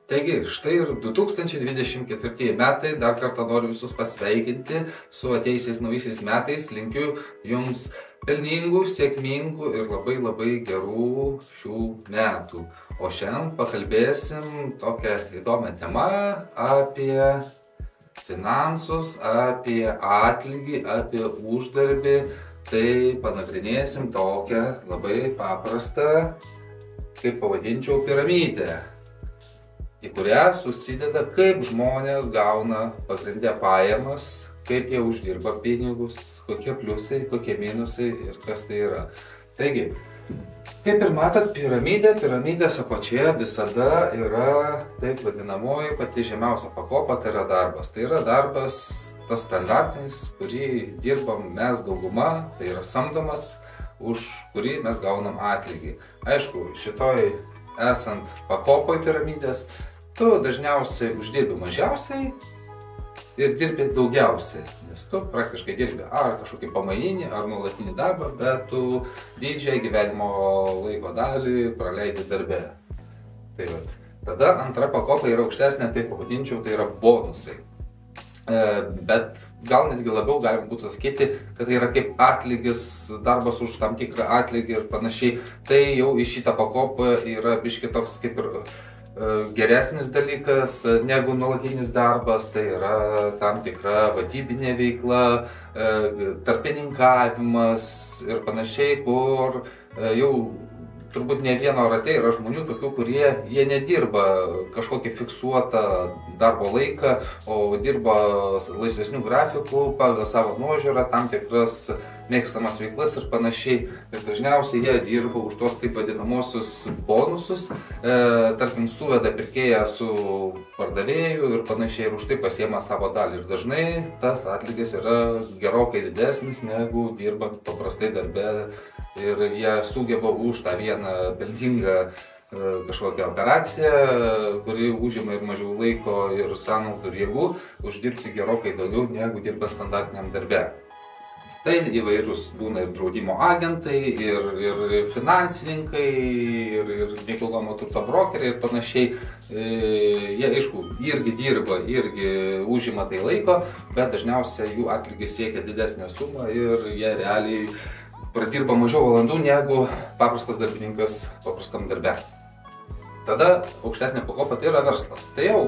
Taigi, štai ir 2024 metai, dar kartą noriu visus pasveikinti su atėjusiais naujaisiais metais, linkiu jums pelningų, sėkmingų ir labai gerų šių metų. O šiandien pakalbėsim tokią įdomią temą apie finansus, apie atlygį, apie uždarbį. Tai panagrinėsim tokią labai paprastą, kaip pavadinčiau, piramidę, į kurią susideda, kaip žmonės gauna pagrindę pajamas, kaip jie uždirba pinigus, kokie pliusai, kokie minusai ir kas tai yra. Taigi, kaip ir matot, piramidės apačioje visada yra taip vadinamoji pati žemiausia pakopa, tai yra darbas. Tai yra darbas tas standartinis, kurį dirbam mes dauguma, tai yra samdomas, už kurį mes gaunam atlygį. Aišku, šitoj esant pakopoj piramidės, tu dažniausiai uždirbi mažiausiai ir dirbi daugiausiai, nes tu praktiškai dirbi ar kažkokį pamaininį, ar nuolatinį darbą, bet tu didžiąją gyvenimo laiko dalį praleidi darbe. Tai va. Tada antra pakopa yra aukštesnė, tai pavadinčiau, tai yra bonusai. Bet gal netgi labiau galima būtų sakyti, kad tai yra kaip atlygis, darbas už tam tikrą atlygį ir panašiai. Tai jau į šitą pakopą yra biški toks kaip ir geresnis dalykas negu nuolatinis darbas, tai yra tam tikra vadybinė veikla, tarpininkavimas ir panašiai, kur jau turbūt ne vieno rate yra žmonių tokių, kurie jie nedirba kažkokį fiksuotą darbo laiką, o dirba laisvesnių grafikų pagal savo nuožiūrą, tam tikras mėgstamas veiklas ir panašiai. Ir dažniausiai jie dirba už tos taip vadinamosius bonusus, tarkim suveda pirkėją su pardavėju ir panašiai ir už tai pasiema savo dalį. Ir dažnai tas atlygis yra gerokai didesnis negu dirbant paprastai darbe. Ir jie sugeba už tą vieną benzingą kažkokią operaciją, kuri užima ir mažiau laiko ir sąnaudų ir jėgų, uždirbti gerokai daugiau negu dirba standartiniam darbe. Tai įvairūs būna ir draudimo agentai, ir finansininkai, ir nekilnojamo turto brokeriai ir panašiai. Jie, aišku, irgi dirba, irgi užima tai laiko, bet dažniausiai jų atlygis siekia didesnę sumą ir jie realiai pradirba mažiau valandų negu paprastas darbininkas paprastam darbe. Tada aukštesnė pakopa tai yra verslas. Tai jau,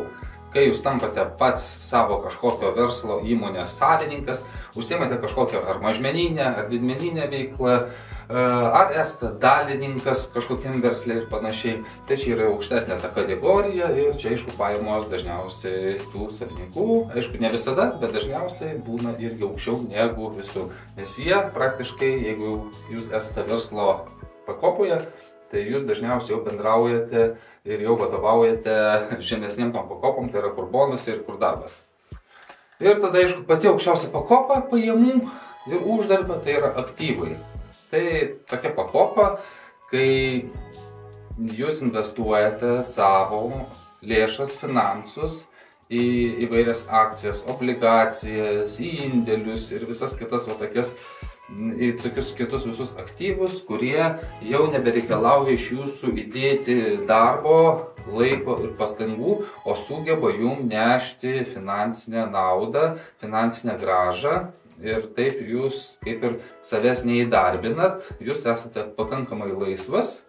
kai jūs tampate pats savo kažkokio verslo įmonės savininkas, užsiimate kažkokią ar mažmeninę, ar didmeninę veiklą, ar esate dalininkas kažkokiam versle ir panašiai. Tai čia yra aukštesnė ta kategorija ir čia, aišku, pajamos dažniausiai tų savininkų, aišku, ne visada, bet dažniausiai būna irgi aukščiau negu visų. Nes jie praktiškai, jeigu jūs esate verslo pakopoje, tai jūs dažniausiai jau bendraujate ir jau vadovaujate žemesniem tom pakopom, tai yra kur bonusai ir kur darbas. Ir tada, aišku, pati aukščiausia pakopa pajamų ir uždarbio, tai yra aktyvai. Tai tokia pakopa, kai jūs investuojate savo lėšas, finansus į įvairias akcijas, obligacijas, į indėlius ir visas kitas į tokius kitus visus aktyvus, kurie jau nebereikalauja iš jūsų įdėti darbo, laiko ir pastangų, o sugeba jum nešti finansinę naudą, finansinę grąžą. Ir taip jūs kaip ir savęs neįdarbinat, jūs esate pakankamai laisvas,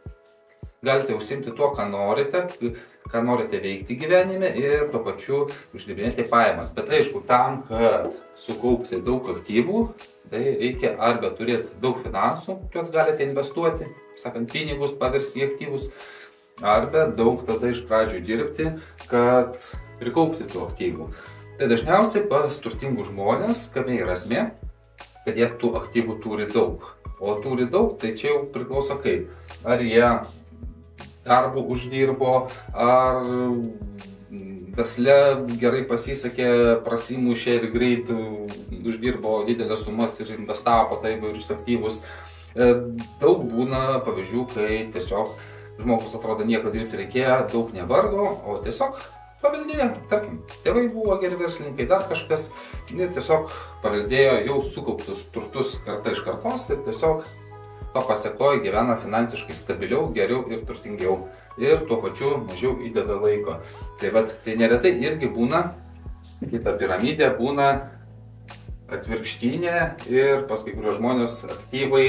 galite užsiimti tuo, ką norite veikti gyvenime ir tuo pačiu uždirbinėti pajamas. Bet aišku, tam, kad sukaupti daug aktyvų, tai reikia arba turėti daug finansų, kuriuos galite investuoti, sakant, pinigus paversti į aktyvus, arba daug tada iš pradžių dirbti, kad prikaupti tų aktyvų. Tai dažniausiai pas turtingus žmonės, kame yra esmė, kad jie tų aktyvų turi daug. O turi daug, tai čia jau priklauso kaip. Ar jie darbu uždirbo, ar versle gerai pasisekė, prasimušė ir greit uždirbo didelės sumas ir investavo po tai įvairius aktyvus. Daug būna pavyzdžių, kai tiesiog žmogus atrodo nieko dirbti reikėjo, daug nevargo, o tiesiog paveldėjo, tarkim, tėvai buvo geri verslininkai, dar kažkas, ir tiesiog paveldėjo jau sukauptus turtus karta iš kartos ir tiesiog to pasiekoje gyvena finansiškai stabiliau, geriau ir turtingiau. Ir tuo pačiu mažiau įdeda laiko. Tai neretai irgi būna, kita piramidė būna atvirkštinė ir pas kai kuriuos žmonės aktyvai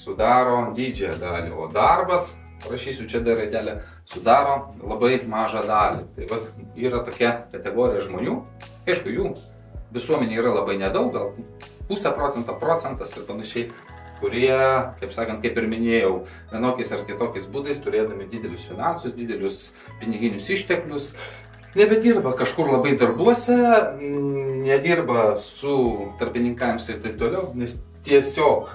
sudaro didžiąją dalį, o darbas, parašysiu čia dar raidelę, sudaro labai mažą dalį. Tai yra tokia kategorija žmonių, aišku, jų visuomenė yra labai nedaug, gal 0,5%, procentas ir panašiai, kurie, kaip sakant, kaip ir minėjau, vienokiais ar kitokiais būdais, turėdami didelius finansus, didelius piniginius išteklius, nebedirba kažkur labai darbuose, nedirba su tarpininkams ir taip toliau, nes tiesiog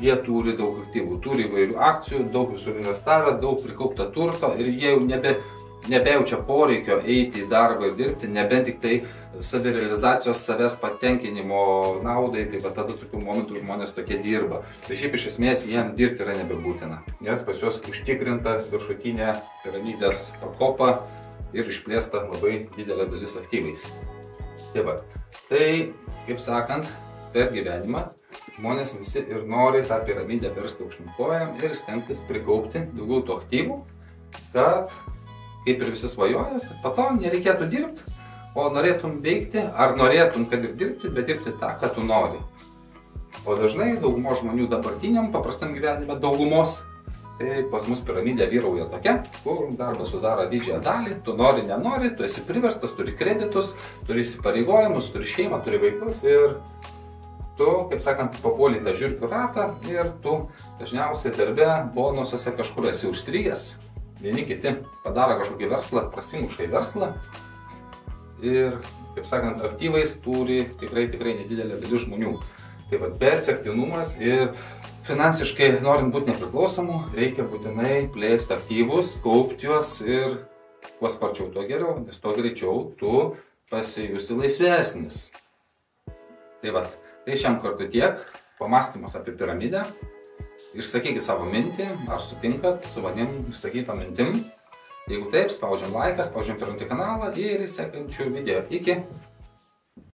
jie turi daug aktyvų, turi įvairių akcijų, daug visur investavę, daug prikaupta turto ir jie jau nebejaučia poreikio eiti į darbą ir dirbti, nebent tik tai savirealizacijos, savęs patenkinimo naudai, tai tada tokių momentų žmonės tokie dirba. Tai šiaip iš esmės jiem dirbti yra nebebūtina, nes pas juos užtikrinta viršutinė piramidės pakopa ir išplėsta labai didelė dalis aktyvais. Tai, kaip sakant, per gyvenimą žmonės visi ir nori tą piramidę versti aukštyn kojom ir stengtis prikaupti daugiau tų aktyvų, kad, kaip ir visi svajoja, po to nereikėtų dirbti, o norėtum veikti, ar norėtum, kad ir dirbti, bet dirbti tą, ką tu nori. O dažnai daugumos žmonių dabartiniam paprastam gyvenime daugumos, tai pas mus piramidė vyrauja tokia, kur darbas sudaro didžiąją dalį, tu nori, nenori, tu esi priverstas, turi kreditus, turi įsipareigojimus, turi šeimą, turi vaikus ir tu, kaip sakant, papuoli tą žiurkių ratą ir tu dažniausiai darbe, bonusuose kažkur esi užstrigęs, vieni kiti padaro kažkokį verslą, prasimuša į verslą ir, kaip sakant, aktyvais turi tikrai nedidelė dalis žmonių. Taip pat persektinumas ir finansiškai norint būti nepriklausomu, reikia būtinai plėsti aktyvus, kaupti juos ir kuo sparčiau, tuo geriau, nes tuo greičiau tu pasijusi laisvesnis. Tai šiam kartu tiek, pamąstymas apie piramidę. Išsakykit savo mintį, ar sutinkat su manim išsakyto mintim. Jeigu taip, spaudžiam laiką, spaudžiam pirmąjį kanalą ir į sekančių video. Iki!